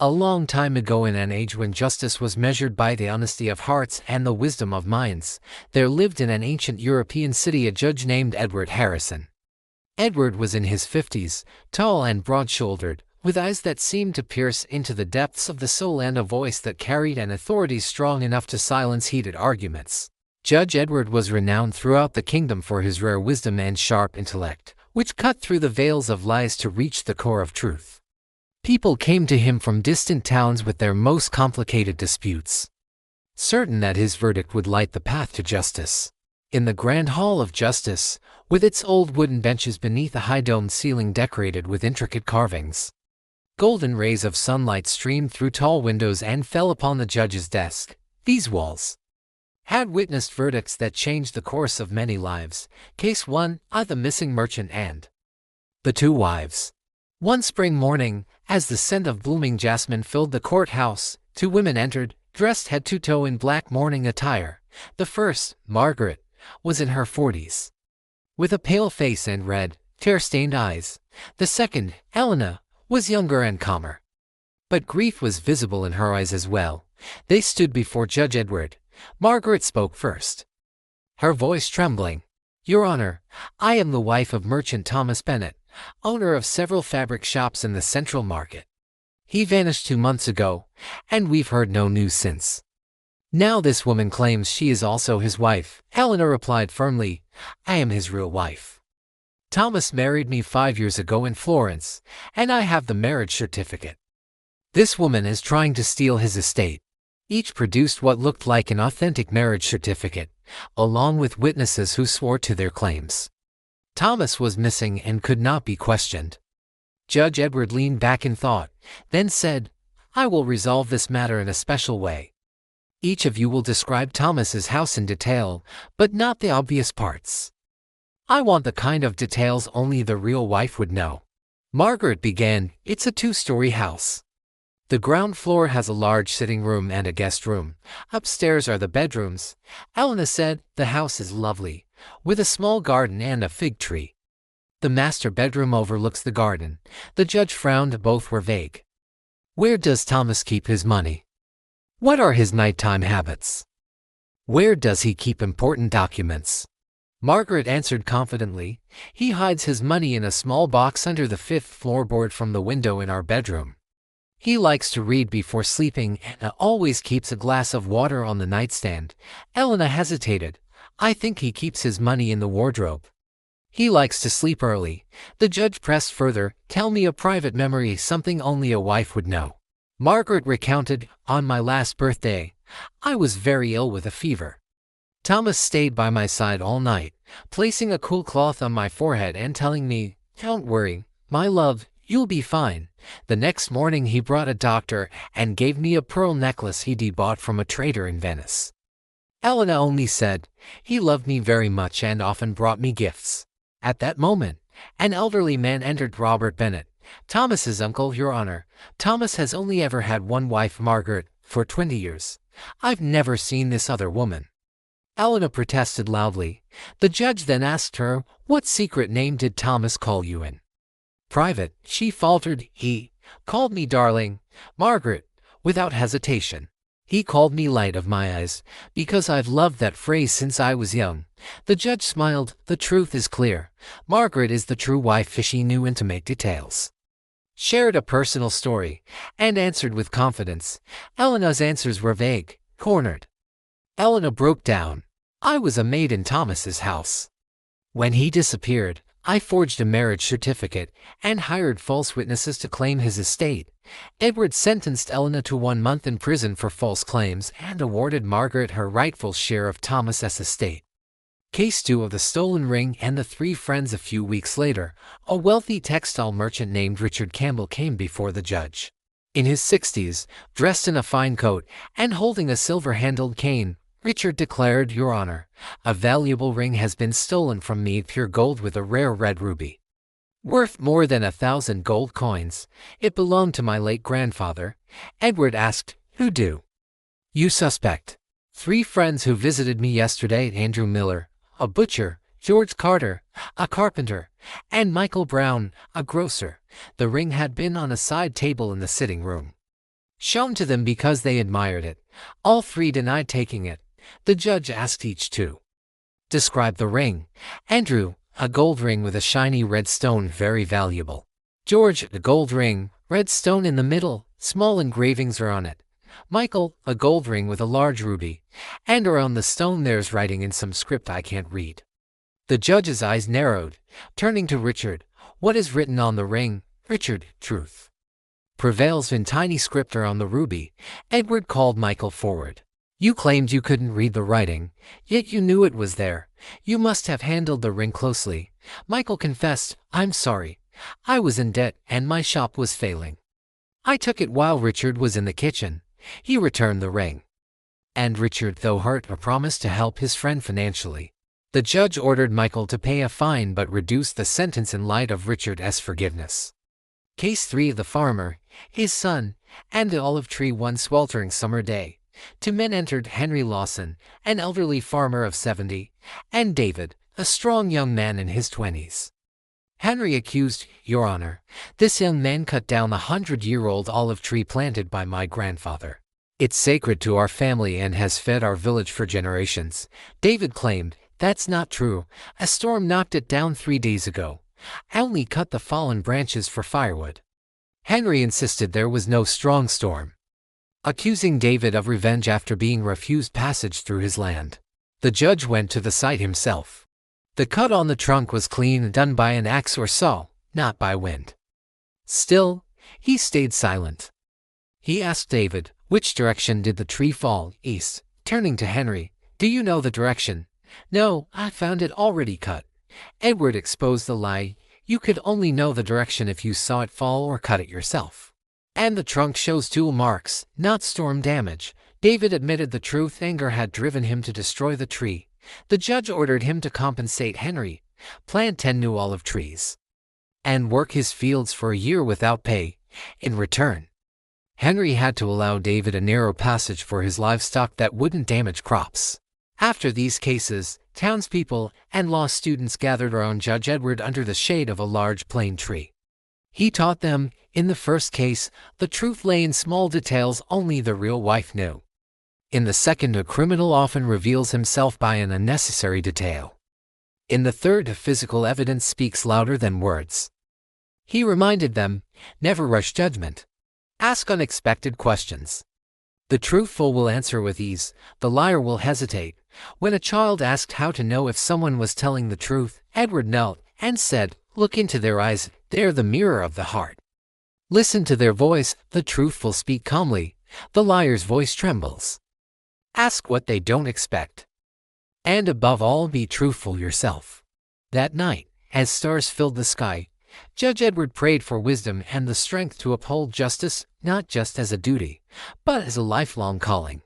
A long time ago, in an age when justice was measured by the honesty of hearts and the wisdom of minds, there lived in an ancient European city a judge named Edward Harrison. Edward was in his 50s, tall and broad-shouldered, with eyes that seemed to pierce into the depths of the soul and a voice that carried an authority strong enough to silence heated arguments. Judge Edward was renowned throughout the kingdom for his rare wisdom and sharp intellect, which cut through the veils of lies to reach the core of truth. People came to him from distant towns with their most complicated disputes, certain that his verdict would light the path to justice. In the Grand Hall of Justice, with its old wooden benches beneath a high-domed ceiling decorated with intricate carvings, golden rays of sunlight streamed through tall windows and fell upon the judge's desk. These walls had witnessed verdicts that changed the course of many lives. Case 1, the missing merchant and the two wives. One spring morning, as the scent of blooming jasmine filled the courthouse, two women entered, dressed head to toe in black mourning attire. The first, Margaret, was in her 40s, with a pale face and red, tear-stained eyes. The second, Helena, was younger and calmer, but grief was visible in her eyes as well. They stood before Judge Edward. Margaret spoke first, her voice trembling. "Your Honor, I am the wife of merchant Thomas Bennett, owner of several fabric shops in the Central Market. He vanished 2 months ago, and we've heard no news since. Now this woman claims she is also his wife." Helena replied firmly, "I am his real wife. Thomas married me 5 years ago in Florence, and I have the marriage certificate. This woman is trying to steal his estate." Each produced what looked like an authentic marriage certificate, along with witnesses who swore to their claims. Thomas was missing and could not be questioned. Judge Edward leaned back in thought, then said, "I will resolve this matter in a special way. Each of you will describe Thomas's house in detail, but not the obvious parts. I want the kind of details only the real wife would know." Margaret began. "It's a 2-story house. The ground floor has a large sitting room and a guest room. Upstairs are the bedrooms." Helena said, "The house is lovely, with a small garden and a fig tree. The master bedroom overlooks the garden." The judge frowned. Both were vague. "Where does Thomas keep his money? What are his nighttime habits? Where does he keep important documents?" Margaret answered confidently, "He hides his money in a small box under the 5th floorboard from the window in our bedroom. He likes to read before sleeping and always keeps a glass of water on the nightstand." Helena hesitated. "I think he keeps his money in the wardrobe. He likes to sleep early." The judge pressed further. "Tell me a private memory, something only a wife would know." Margaret recounted, "On my last birthday, I was very ill with a fever. Thomas stayed by my side all night, placing a cool cloth on my forehead and telling me, 'Don't worry, my love, you'll be fine.' The next morning he brought a doctor and gave me a pearl necklace he'd bought from a trader in Venice." Helena only said, "He loved me very much and often brought me gifts." At that moment, an elderly man entered. "Robert Bennett, Thomas's uncle, Your Honor. Thomas has only ever had one wife, Margaret, for 20 years. I've never seen this other woman." Helena protested loudly. The judge then asked her, "What secret name did Thomas call you in?" "Private," she faltered. "He called me darling." Margaret, without hesitation. "He called me light of my eyes, because I've loved that phrase since I was young." The judge smiled. "The truth is clear. Margaret is the true wife." She knew intimate details, shared a personal story, and answered with confidence. Helena's answers were vague, cornered. Helena broke down. "I was a maid in Thomas's house. When he disappeared, I forged a marriage certificate and hired false witnesses to claim his estate." Edward sentenced Helena to 1 month in prison for false claims and awarded Margaret her rightful share of Thomas's estate. Case 2 of the stolen ring and the 3 friends. A few weeks later, a wealthy textile merchant named Richard Campbell came before the judge. In his 60s, dressed in a fine coat and holding a silver-handled cane, Richard declared, "Your Honor, a valuable ring has been stolen from me, pure gold with a rare red ruby, worth more than 1,000 gold coins. It belonged to my late grandfather." Edward asked, "Who do you suspect?" "3 friends who visited me yesterday: Andrew Miller, a butcher; George Carter, a carpenter; and Michael Brown, a grocer." The ring had been on a side table in the sitting room. shown to them because they admired it. All three denied taking it. The judge asked each to describe the ring. Andrew, a gold ring with a shiny red stone, very valuable. George, a gold ring, red stone in the middle, small engravings are on it. Michael, a gold ring with a large ruby, and around the stone there's writing in some script I can't read. The judge's eyes narrowed, turning to Richard. What is written on the ring? Richard, truth prevails in tiny script on the ruby. Edward called Michael forward. You claimed you couldn't read the writing, yet you knew it was there. You must have handled the ring closely. Michael confessed, I'm sorry. I was in debt and my shop was failing. I took it while Richard was in the kitchen. He returned the ring. And Richard, though hurt, promised to help his friend financially. The judge ordered Michael to pay a fine but reduced the sentence in light of Richard's forgiveness. Case 3: The farmer, his son, and the olive tree. One sweltering summer day, two men entered. Henry Lawson, an elderly farmer of 70, and David, a strong young man in his 20s. Henry accused, Your Honor, this young man cut down the 100-year-old olive tree planted by my grandfather. It's sacred to our family and has fed our village for generations. David claimed, That's not true. A storm knocked it down 3 days ago. I only cut the fallen branches for firewood. Henry insisted there was no strong storm, accusing David of revenge after being refused passage through his land. The judge went to the site himself. The cut on the trunk was clean, done by an axe or saw, not by wind. Still, he stayed silent. He asked David, Which direction did the tree fall? East. Turning to Henry, Do you know the direction? No, I found it already cut. Edward exposed the lie. You could only know the direction if you saw it fall or cut it yourself. And the trunk shows tool marks, not storm damage. David admitted the truth. Anger had driven him to destroy the tree. The judge ordered him to compensate Henry, plant 10 new olive trees, and work his fields for a year without pay. In return, Henry had to allow David a narrow passage for his livestock that wouldn't damage crops. After these cases, townspeople and law students gathered around Judge Edward under the shade of a large plane tree. He taught them, in the first case, the truth lay in small details only the real wife knew. In the second, a criminal often reveals himself by an unnecessary detail. In the third, physical evidence speaks louder than words. He reminded them, never rush judgment. Ask unexpected questions. The truthful will answer with ease, the liar will hesitate. When a child asked how to know if someone was telling the truth, Edward knelt and said, Look into their eyes, they're the mirror of the heart. Listen to their voice, the truthful speak calmly, the liar's voice trembles. Ask what they don't expect. And above all, be truthful yourself. That night, as stars filled the sky, Judge Edward prayed for wisdom and the strength to uphold justice, not just as a duty, but as a lifelong calling.